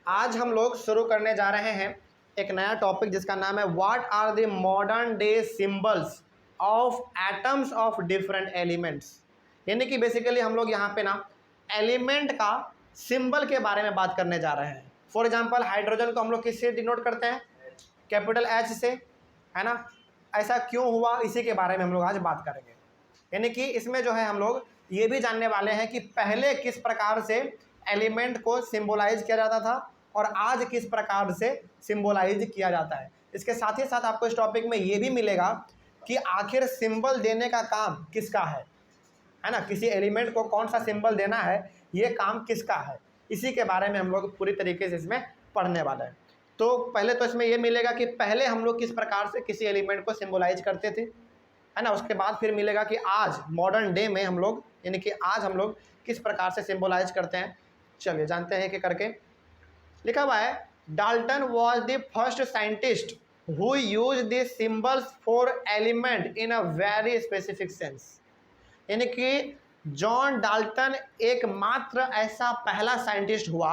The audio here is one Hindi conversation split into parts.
आज हम लोग शुरू करने जा रहे हैं एक नया टॉपिक जिसका नाम है what are the modern day symbols of atoms of different elements. यानी कि बेसिकली हम लोग यहाँ पे ना एलिमेंट का सिंबल के बारे में बात करने जा रहे हैं। फॉर एग्जांपल हाइड्रोजन को हम लोग किससे डिनोट करते हैं? कैपिटल एच से, है ना। ऐसा क्यों हुआ, इसी के बारे में हम लोग आज बात करेंगे। यानी कि इसमें जो है हम लोग ये भी जानने वाले हैं कि पहले किस प्रकार से एलिमेंट को सिंबलाइज किया जाता था और आज किस प्रकार से सिंबलाइज किया जाता है। इसके साथ ही साथ आपको इस टॉपिक में ये भी मिलेगा कि आखिर सिंबल देने का काम किसका है ना। किसी एलिमेंट को कौन सा सिंबल देना है, ये काम किसका है, इसी के बारे में हम लोग पूरी तरीके से इसमें पढ़ने वाले हैं। तो पहले तो इसमें ये मिलेगा कि पहले हम लोग किस प्रकार से किसी एलिमेंट को सिंबलाइज करते थे, है ना। उसके बाद फिर मिलेगा कि आज मॉडर्न डे में हम लोग, यानी कि आज हम लोग किस प्रकार से सिंबलाइज करते हैं। चलिए जानते हैं कि करके। लिखा हुआ है Dalton was the first scientist who use the symbols for element in a very specific sense. यानी कि जॉन डाल्टन एकमात्र ऐसा पहला साइंटिस्ट हुआ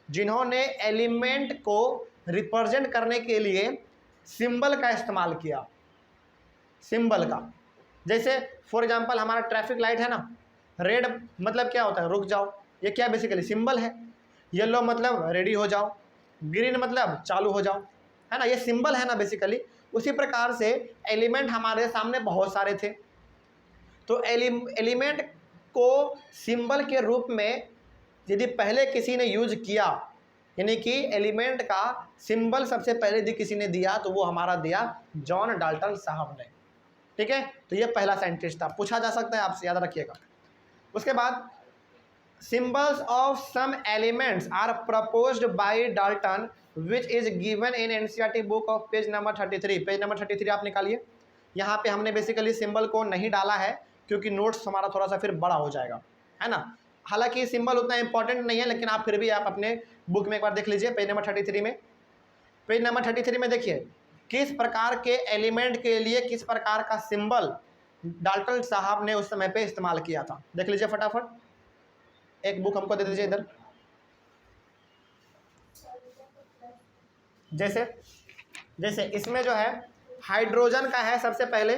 जिन्होंने एलिमेंट को रिप्रेजेंट करने के लिए सिंबल का इस्तेमाल किया। सिंबल का, जैसे फॉर एग्जांपल हमारा ट्रैफिक लाइट है ना, रेड मतलब क्या होता है, रुक जाओ, ये क्या बेसिकली सिंबल है। येलो मतलब रेडी हो जाओ, ग्रीन मतलब चालू हो जाओ, है ना, ये सिंबल है ना बेसिकली। उसी प्रकार से एलिमेंट हमारे सामने बहुत सारे थे, तो एलिमेंट को सिंबल के रूप में यदि पहले किसी ने यूज किया, यानी कि एलिमेंट का सिंबल सबसे पहले यदि किसी ने दिया तो वो हमारा दिया जॉन डाल्टन साहब ने। ठीक है, तो ये पहला साइंटिस्ट था, पूछा जा सकता है आपसे, याद रखिएगा। उसके बाद symbols of some elements are proposed by Dalton which is given in NCERT book of page number 33। Page number 33 आप निकालिए। यहाँ पे हमने बेसिकली सिंबल को नहीं डाला है क्योंकि नोट्स हमारा थोड़ा सा फिर बड़ा हो जाएगा, है ना। हालांकि सिंबल उतना इंपॉर्टेंट नहीं है, लेकिन आप फिर भी आप अपने बुक में एक बार देख लीजिए। पेज नंबर 33 में, पेज नंबर 33 में देखिए किस प्रकार के एलिमेंट के लिए किस प्रकार का सिंबल डाल्टन साहब ने उस समय पे इस्तेमाल किया था। देख लीजिए फटाफट, एक बुक हमको दे दीजिए इधर। जैसे इसमें जो है हाइड्रोजन का है, सबसे पहले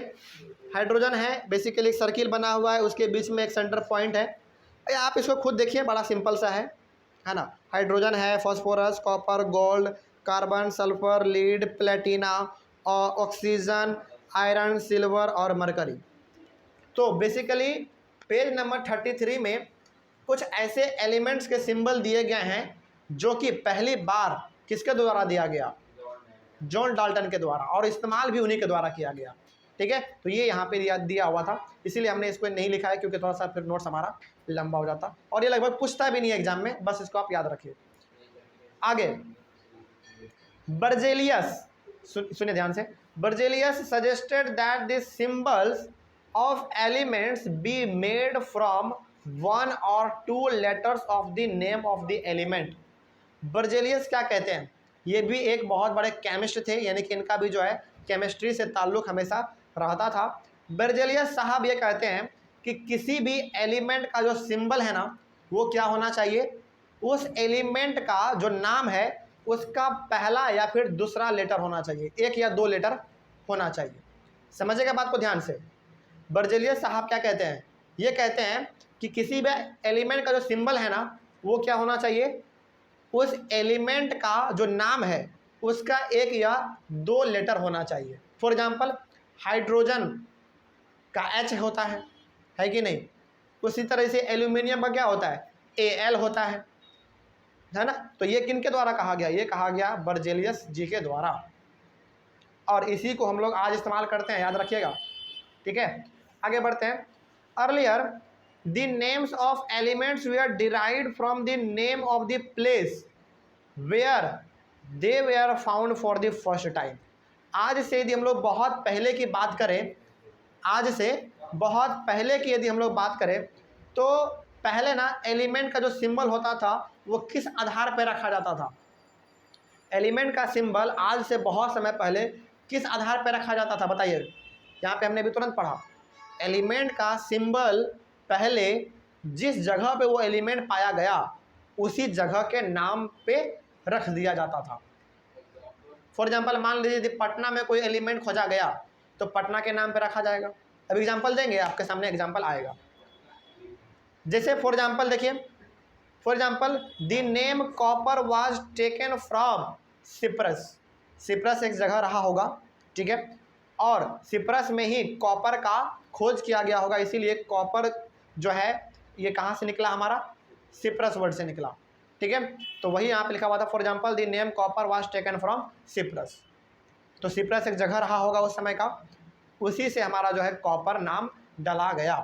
हाइड्रोजन है, बेसिकली एक सर्किल बना हुआ है, उसके बीच में एक सेंटर पॉइंट है। आप इसको खुद देखिए, बड़ा सिंपल सा है ना। हाइड्रोजन है, phosphorus, copper, gold, carbon, sulphur, lead, Platina, oxygen, iron, silver और मरकरी। तो बेसिकली पेज नंबर 33 में कुछ ऐसे एलिमेंट्स के सिंबल दिए गए हैं जो कि पहली बार किसके द्वारा दिया गया, जॉन डाल्टन के द्वारा, और इस्तेमाल भी उन्हीं के द्वारा किया गया। ठीक है, तो ये यहाँ पे दिया हुआ था, इसीलिए हमने इसको नहीं लिखा है क्योंकि थोड़ा सा फिर नोट्स हमारा लंबा हो जाता, और ये लगभग पूछता भी नहीं है एग्जाम में, बस इसको आप याद रखिए। आगे बर्जेलियस, सुनिए ध्यान से। Berzelius suggested that the symbols of elements be made from one और two letters of the name of the element. Berzelius क्या कहते हैं, ये भी एक बहुत बड़े केमिस्ट थे, यानी कि इनका भी जो है केमिस्ट्री से ताल्लुक हमेशा रहता था। बर्जेलियस साहब ये कहते हैं कि किसी भी एलिमेंट का जो सिंबल है ना, वो क्या होना चाहिए, उस एलिमेंट का जो नाम है उसका पहला या फिर दूसरा लेटर होना चाहिए, एक या दो लेटर होना चाहिए। समझिएगा बात को ध्यान से। बर्जेलियस साहब क्या कहते हैं, ये कहते हैं कि किसी भी एलिमेंट का जो सिंबल है ना, वो क्या होना चाहिए, उस एलिमेंट का जो नाम है उसका एक या दो लेटर होना चाहिए। फॉर एग्जांपल हाइड्रोजन का एच होता है कि नहीं। उसी तरह से एल्यूमिनियम का क्या होता है, Al होता है ना। तो ये किन के द्वारा कहा गया, ये कहा गया बर्जेलियस जी के द्वारा, और इसी को हम लोग आज इस्तेमाल करते हैं, याद रखिएगा। ठीक है, आगे बढ़ते हैं। Earlier the names of elements were derived from the name of the place where they were found for the first time. आज से यदि हम लोग बहुत पहले की बात करें, आज से बहुत पहले की यदि हम लोग बात करें, तो पहले ना एलिमेंट का जो सिंबल होता था वो किस आधार पर रखा जाता था। एलिमेंट का सिंबल आज से बहुत समय पहले किस आधार पर रखा जाता था, बताइए। यहाँ पे हमने अभी तुरंत पढ़ा, एलिमेंट का सिंबल पहले जिस जगह पे वो एलिमेंट पाया गया उसी जगह के नाम पे रख दिया जाता था। फॉर एग्जाम्पल मान लीजिए यदि पटना में कोई एलिमेंट खोजा गया तो पटना के नाम पे रखा जाएगा। अब एग्जाम्पल देंगे, आपके सामने एग्जाम्पल आएगा। जैसे फॉर एग्जाम्पल देखिए, for example the name copper was taken from Cyprus. Cyprus एक जगह रहा होगा, ठीक है, और सिप्रस में ही कॉपर का खोज किया गया होगा, इसीलिए कॉपर जो है ये कहाँ से निकला, हमारा सिप्रस वर्ड से निकला, ठीक है। तो वही यहाँ पे लिखा हुआ था, for example the name copper was taken from Cyprus. तो सिप्रस एक जगह रहा होगा उस समय का, उसी से हमारा जो है कॉपर नाम डला गया।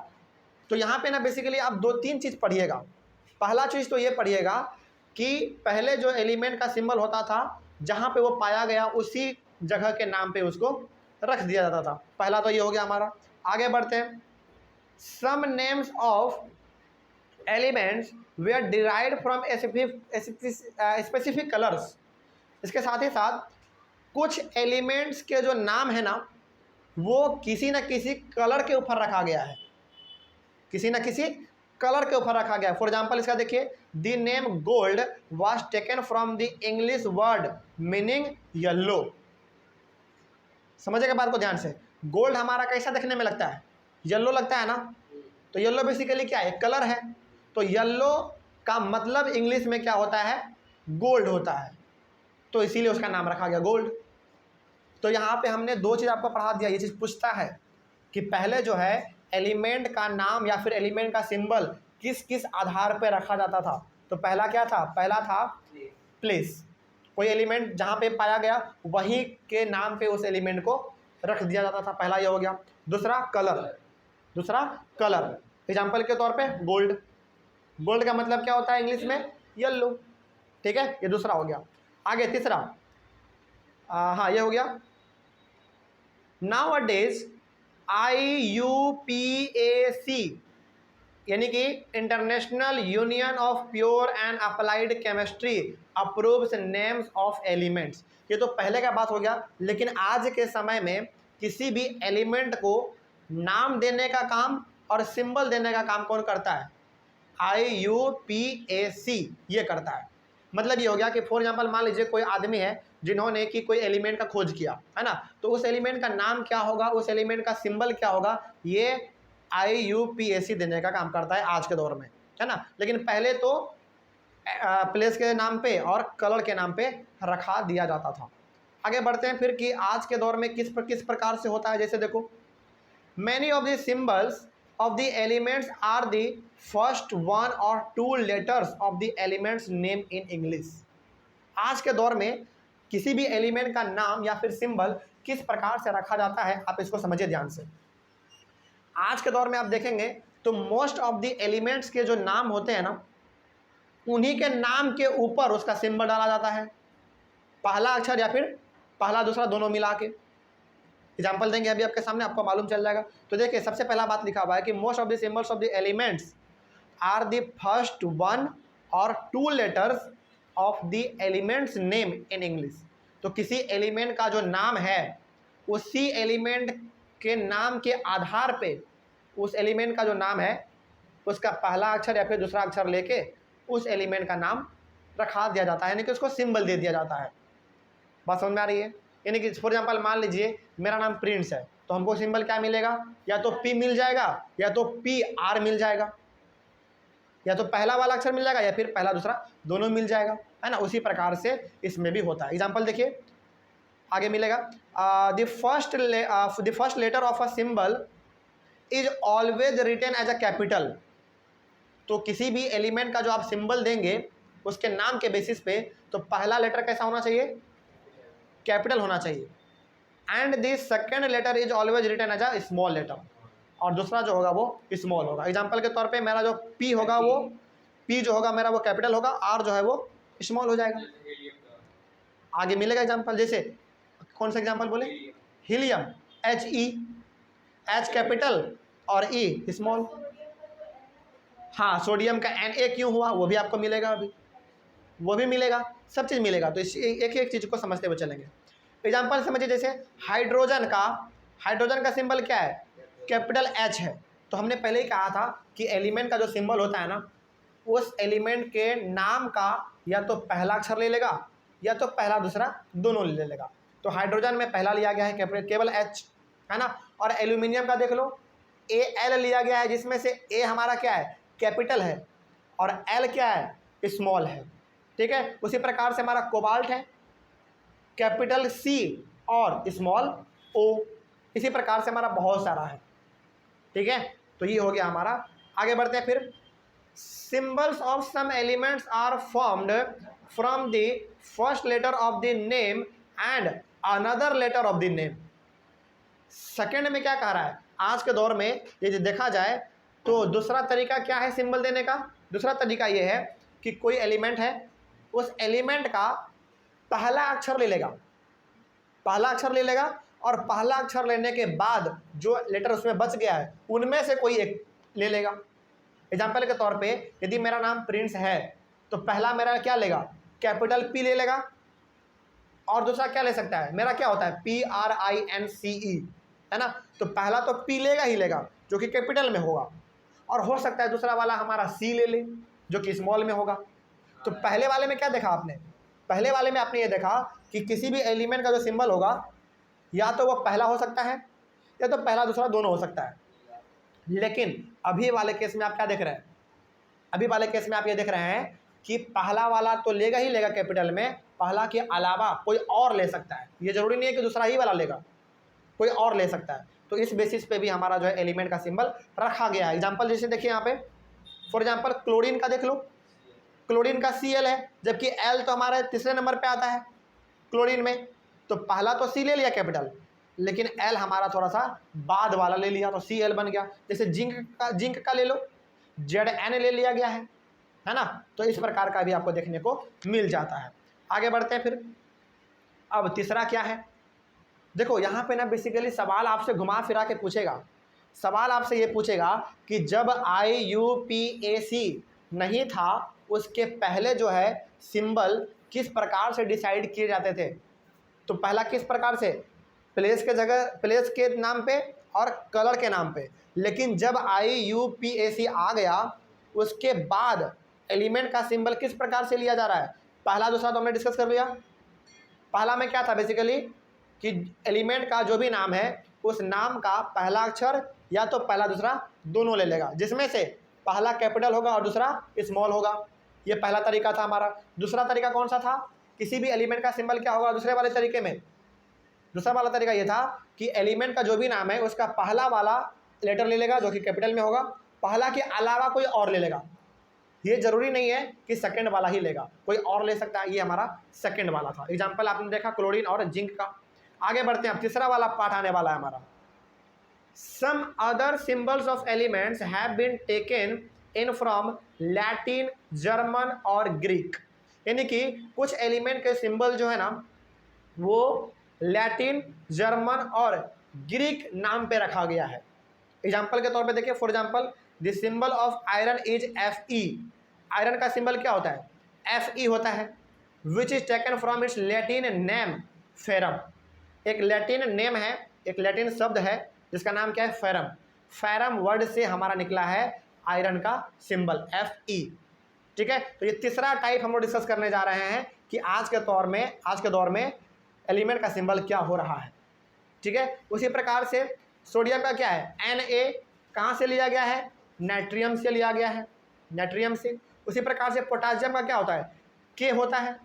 तो यहाँ पे ना बेसिकली आप 2-3 चीज़ पढ़िएगा। पहला चीज़ तो ये पढ़िएगा कि पहले जो एलिमेंट का सिंबल होता था, जहाँ पे वो पाया गया उसी जगह के नाम पे उसको रख दिया जाता था। पहला तो ये हो गया हमारा। आगे बढ़ते हैं। Some names of elements were derived from specific colours. इसके साथ ही साथ कुछ एलिमेंट्स के जो नाम है ना, वो किसी न किसी कलर के ऊपर रखा गया है, किसी न किसी कलर के ऊपर रखा गया है। फॉर एग्जाम्पल इसका देखिए, the name gold was taken from the English word meaning yellow. समझिएगा बात को ध्यान से। गोल्ड हमारा कैसा देखने में लगता है, येलो लगता है ना। तो येलो बेसिकली क्या है, कलर है। तो येलो का मतलब इंग्लिश में क्या होता है, गोल्ड होता है, तो इसीलिए उसका नाम रखा गया गोल्ड। तो यहाँ पे हमने 2 चीज़ आपको पढ़ा दिया। ये चीज़ पूछता है कि पहले जो है एलिमेंट का नाम या फिर एलिमेंट का सिंबल किस किस आधार पर रखा जाता था। तो पहला क्या था, पहला था प्लेस। कोई एलिमेंट जहाँ पे पाया गया वहीं के नाम पे उस एलिमेंट को रख दिया जाता था, पहला ये हो गया। दूसरा कलर, दूसरा कलर, एग्जाम्पल के तौर पे गोल्ड। गोल्ड का मतलब क्या होता है इंग्लिश में, येलो, ठीक है, ये दूसरा हो गया। आगे तीसरा, हाँ ये हो गया। नाउ अ डेज IUPAC यानी कि international union of pure and applied chemistry approves names of elements. ये तो पहले का बात हो गया, लेकिन आज के समय में किसी भी एलिमेंट को नाम देने का काम और सिंबल देने का काम कौन करता है, IUPAC ये करता है। मतलब ये हो गया कि फॉर एग्जाम्पल मान लीजिए कोई आदमी है जिन्होंने कि कोई एलिमेंट का खोज किया है ना, तो उस एलिमेंट का नाम क्या होगा, उस एलिमेंट का सिंबल क्या होगा, ये IUPAC देने का काम करता है आज के दौर में, है ना। लेकिन पहले तो प्लेस के नाम पे और कलर के नाम पे रखा दिया जाता था। आगे बढ़ते हैं फिर कि आज के दौर में किस प्रकार से होता है। जैसे देखो, many of the symbols of the elements are the first 1 or 2 letters of the elements name in English। आज के दौर में किसी भी एलिमेंट का नाम या फिर सिंबल किस प्रकार से रखा जाता है, आप इसको समझिए ध्यान से। आज के दौर में आप देखेंगे तो मोस्ट ऑफ द एलिमेंट्स के जो नाम होते हैं ना, उन्हीं के नाम के ऊपर उसका सिंबल डाला जाता है, पहला अक्षर या फिर पहला दूसरा दोनों मिला के। एग्जाम्पल देंगे अभी आपके सामने, आपको मालूम चल जाएगा। तो देखिए सबसे पहला बात लिखा हुआ है कि most of the symbols of the elements are the first 1 और 2 letters of the element's name in English. तो किसी एलिमेंट का जो नाम है, उसी एलिमेंट के नाम के आधार पे उस एलिमेंट का जो नाम है उसका पहला अक्षर या फिर दूसरा अक्षर लेके उस एलिमेंट का नाम रखा दिया जाता है, यानी कि उसको सिंबल दे दिया जाता है। बात समझ में आ रही है। यानी कि फॉर एग्जाम्पल मान लीजिए मेरा नाम प्रिंस है, तो हमको सिंबल क्या मिलेगा, या तो P मिल जाएगा या तो PR मिल जाएगा, या तो पहला वाला अक्षर मिल जाएगा या फिर पहला दूसरा दोनों मिल जाएगा, है ना। उसी प्रकार से इसमें भी होता है। एग्जाम्पल देखिए आगे मिलेगा, the first letter of a symbol is always written as a capital. तो किसी भी एलिमेंट का जो आप सिंबल देंगे उसके नाम के बेसिस पे, तो पहला लेटर कैसा होना चाहिए, कैपिटल होना चाहिए। And the second letter is always written as a small letter, और दूसरा जो होगा वो स्मॉल होगा। एग्जाम्पल के तौर पे मेरा जो P होगा वो P जो होगा मेरा वो कैपिटल होगा, R जो है वो स्मॉल हो जाएगा। आगे मिलेगा एग्जाम्पल, जैसे कौन सा एग्जाम्पल बोले, हीलियम HE, H कैपिटल और E स्मॉल। हाँ, सोडियम का Na क्यों हुआ वो भी आपको मिलेगा, अभी वो भी मिलेगा, सब चीज़ मिलेगा। तो इस एक एक चीज़ को समझते हुए चलेंगे। एग्जाम्पल समझिए, जैसे हाइड्रोजन का सिंबल क्या है, कैपिटल H है। तो हमने पहले ही कहा था कि एलिमेंट का जो सिंबल होता है ना, उस एलिमेंट के नाम का या तो पहला अक्षर ले लेगा या तो पहला दूसरा दोनों ले लेगा। तो हाइड्रोजन में पहला लिया गया है कैपिटल केवल H, है ना। और एल्यूमिनियम का देख लो Al लिया गया है, जिसमें से A हमारा क्या है कैपिटल है और L क्या है स्मॉल है, ठीक है। उसी प्रकार से हमारा कोबाल्ट है कैपिटल C और स्मॉल O। इसी प्रकार से हमारा बहुत सारा है, ठीक है। तो ये हो गया हमारा। आगे बढ़ते हैं फिर। Symbols of some elements are formed from the first letter of the name and another letter of the name. Second में क्या कह रहा है, आज के दौर में यदि देखा जाए तो दूसरा तरीका क्या है सिंबल देने का। दूसरा तरीका ये है कि कोई एलिमेंट है, उस एलिमेंट का पहला अक्षर ले लेगा, पहला अक्षर ले लेगा और पहला अक्षर लेने के बाद जो लेटर उसमें बच गया है उनमें से कोई एक ले लेगा। एग्जाम्पल के तौर पे यदि मेरा नाम प्रिंस है तो पहला मेरा क्या लेगा कैपिटल P ले लेगा और दूसरा क्या ले सकता है, मेरा क्या होता है PRINCE, है ना। तो पहला तो P लेगा ही लेगा जो कि कैपिटल में होगा, और हो सकता है दूसरा वाला हमारा C ले ले जो कि स्मॉल में होगा। तो पहले वाले में क्या देखा आपने, पहले वाले में आपने ये देखा कि किसी भी एलिमेंट का जो सिंबल होगा या तो वो पहला हो सकता है या तो पहला दूसरा दोनों हो सकता है। लेकिन अभी वाले केस में आप क्या देख रहे हैं, अभी वाले केस में आप ये देख रहे हैं कि पहला वाला तो लेगा ही लेगा कैपिटल में, पहला के अलावा कोई और ले सकता है। ये जरूरी नहीं है कि दूसरा ही वाला लेगा, कोई और ले सकता है। तो इस बेसिस पे भी हमारा जो है एलिमेंट का सिंबल रखा गया है। एग्जांपल जैसे देखिए यहाँ पे फॉर एग्जांपल क्लोरीन का देख लो, क्लोरीन का Cl है जबकि L तो हमारे तीसरे नंबर पे आता है क्लोरीन में। तो पहला तो C ले लिया कैपिटल, लेकिन L हमारा थोड़ा सा बाद वाला ले लिया तो Cl बन गया। जैसे जिंक का ले लो, Zn ले लिया गया है ना। तो इस प्रकार का भी आपको देखने को मिल जाता है। आगे बढ़ते हैं फिर। अब तीसरा क्या है, देखो यहाँ पे ना बेसिकली सवाल आपसे घुमा फिरा के पूछेगा। सवाल आपसे ये पूछेगा कि जब IUPAC नहीं था उसके पहले जो है सिंबल किस प्रकार से डिसाइड किए जाते थे। तो पहला किस प्रकार से, प्लेस के जगह प्लेस के नाम पे और कलर के नाम पे। लेकिन जब IUPAC आ गया उसके बाद एलिमेंट का सिंबल किस प्रकार से लिया जा रहा है। पहला दूसरा तो हमने डिस्कस कर लिया। पहला में क्या था बेसिकली कि एलिमेंट का जो भी नाम है उस नाम का पहला अक्षर या तो पहला दूसरा दोनों ले लेगा, जिसमें से पहला कैपिटल होगा और दूसरा स्मॉल होगा। ये पहला तरीका था हमारा। दूसरा तरीका कौन सा था, किसी भी एलिमेंट का सिंबल क्या होगा दूसरे वाले तरीके में, दूसरा वाला तरीका ये था कि एलिमेंट का जो भी नाम है उसका पहला वाला लेटर ले लेगा जो कि कैपिटल में होगा, पहला के अलावा कोई और ले लेगा। ये जरूरी नहीं है कि सेकंड वाला ही लेगा, कोई और ले सकता है। ये हमारा सेकंड वाला था। एग्जांपल आपने देखा क्लोरीन और जिंक का। आगे बढ़ते हैं, अब तीसरा वाला पार्ट आने वाला है हमारा। Some other symbols of elements have been taken in from Latin, German और ग्रीक। यानी कि कुछ एलिमेंट के सिंबल जो है ना वो लैटिन, जर्मन और ग्रीक नाम पे रखा गया है। एग्जाम्पल के तौर पे देखिए, for example the symbol of iron is Fe। Iron का सिंबल क्या होता है Fe होता है, which is taken from its Latin name ferrum. एक लैटिन नेम है, एक लैटिन शब्द है जिसका नाम क्या है फेरम। फेरम वर्ड से हमारा निकला है आयरन का सिंबल Fe, ठीक है। तो ये तीसरा टाइप हम लोग डिस्कस करने जा रहे हैं कि आज के दौर में एलिमेंट का सिंबल क्या हो रहा है, ठीक है। उसी प्रकार से सोडियम का क्या है Na, कहाँ से लिया गया है, नाइट्रियम से लिया गया है, नाइट्रियम से। उसी प्रकार से पोटासियम का क्या होता है K होता है,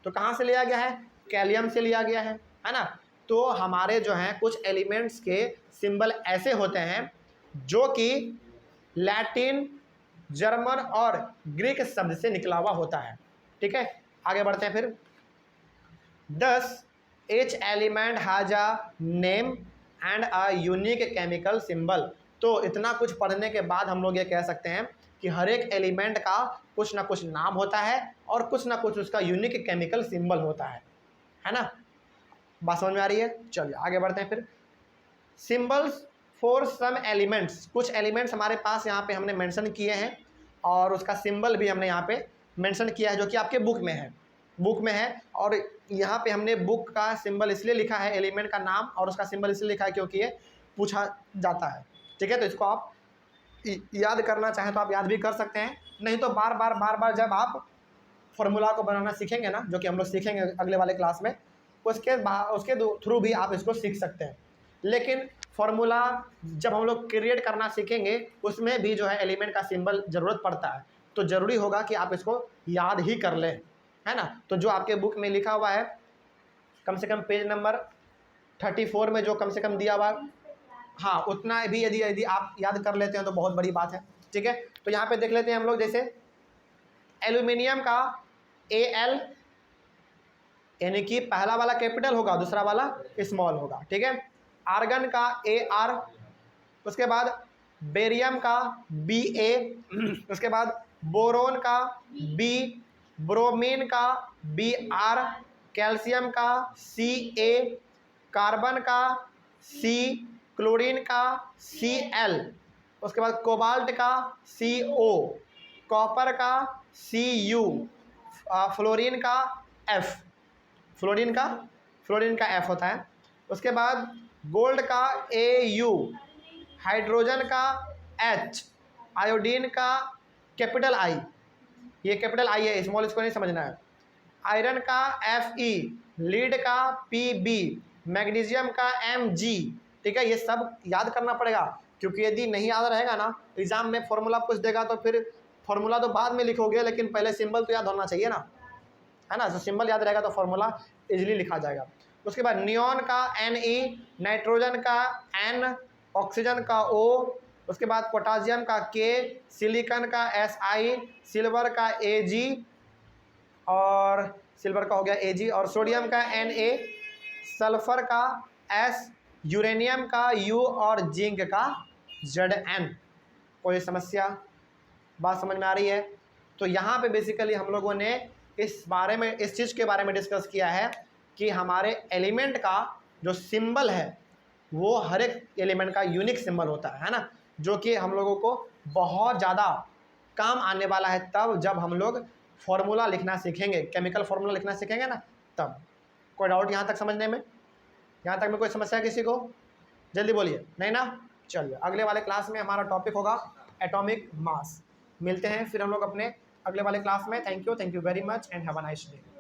तो कहाँ से लिया गया है, कैलियम से लिया गया है ना। तो हमारे जो हैं कुछ एलिमेंट्स के सिंबल ऐसे होते हैं जो कि लैटिन, जर्मन और ग्रीक शब्द से निकला हुआ होता है, ठीक है। आगे बढ़ते हैं फिर। 10 each element has a name and a unique chemical symbol। तो इतना कुछ पढ़ने के बाद हम लोग ये कह सकते हैं कि हर एक एलिमेंट का कुछ ना कुछ नाम होता है और कुछ ना कुछ उसका यूनिक केमिकल सिंबल होता है ना। बात समझ में आ रही है। चलिए आगे बढ़ते हैं फिर। सिंबल्स फॉर सम एलिमेंट्स, कुछ एलिमेंट्स हमारे पास यहाँ पे हमने मेंशन किए हैं और उसका सिंबल भी हमने यहाँ पे मेंशन किया है जो कि आपके बुक में है। और यहाँ पे हमने बुक का सिंबल इसलिए लिखा है, एलिमेंट का नाम और उसका सिंबल इसलिए लिखा है क्योंकि ये पूछा जाता है, ठीक है। तो इसको आप याद करना चाहें तो आप याद भी कर सकते हैं, नहीं तो बार बार जब आप फॉर्मूला को बनाना सीखेंगे ना, जो कि हम लोग सीखेंगे अगले वाले क्लास में, उसके थ्रू भी आप इसको सीख सकते हैं। लेकिन फॉर्मूला जब हम लोग क्रिएट करना सीखेंगे उसमें भी जो है एलिमेंट का सिंबल ज़रूरत पड़ता है, तो ज़रूरी होगा कि आप इसको याद ही कर लें, है ना। तो जो आपके बुक में लिखा हुआ है, कम से कम पेज नंबर 34 में जो कम से कम दिया हुआ, हाँ उतना भी यदि आप याद कर लेते हैं तो बहुत बड़ी बात है, ठीक है। तो यहाँ पे देख लेते हैं हम लोग, जैसे एल्यूमिनियम का Al यानी कि पहला वाला कैपिटल होगा, दूसरा वाला स्मॉल होगा, ठीक है। आर्गन का Ar, उसके बाद बेरियम का Ba, उसके बाद बोरोन का B, ब्रोमीन का Br, कैल्शियम का Ca, कार्बन का C, क्लोरीन का Cl, उसके बाद कोबाल्ट का CO, कॉपर का Cu, फ्लोरीन का F, फ्लोरीन का F होता है। उसके बाद गोल्ड का Au, हाइड्रोजन का H, आयोडीन का कैपिटल I, ये कैपिटल I है, स्मॉल इसको नहीं समझना है। आयरन का Fe, लीड का Pb, मैग्नीशियम का Mg, ठीक है। ये सब याद करना पड़ेगा, क्योंकि यदि नहीं याद रहेगा ना, एग्जाम में फॉर्मूला पूछ देगा तो फिर फॉर्मूला तो बाद में लिखोगे, लेकिन पहले सिंबल तो याद होना चाहिए ना, है ना। तो सिंबल याद रहेगा तो फॉर्मूला इजीली लिखा जाएगा। उसके बाद नियॉन का Ne, नाइट्रोजन का N, ऑक्सीजन का O, उसके बाद पोटासियम का K, सिलिकॉन का Si, सिल्वर का Ag, और सिल्वर का हो गया Ag, और सोडियम का Na, सल्फर का S, यूरेनियम का U, और जिंक का Zn। कोई समस्या, बात समझ में आ रही है? तो यहाँ पे बेसिकली हम लोगों ने इस चीज़ के बारे में डिस्कस किया है कि हमारे एलिमेंट का जो सिंबल है वो हर एक एलिमेंट का यूनिक सिंबल होता है ना, जो कि हम लोगों को बहुत ज़्यादा काम आने वाला है तब जब हम लोग फॉर्मूला लिखना सीखेंगे, केमिकल फॉर्मूला लिखना सीखेंगे ना तब। कोई डाउट यहाँ तक समझने में? यहाँ तक में कोई समस्या किसी को? जल्दी बोलिए, नहीं ना? चलिए, अगले वाले क्लास में हमारा टॉपिक होगा एटॉमिक मास। मिलते हैं फिर हम लोग अपने अगले वाले क्लास में। Thank you very much and have a nice day.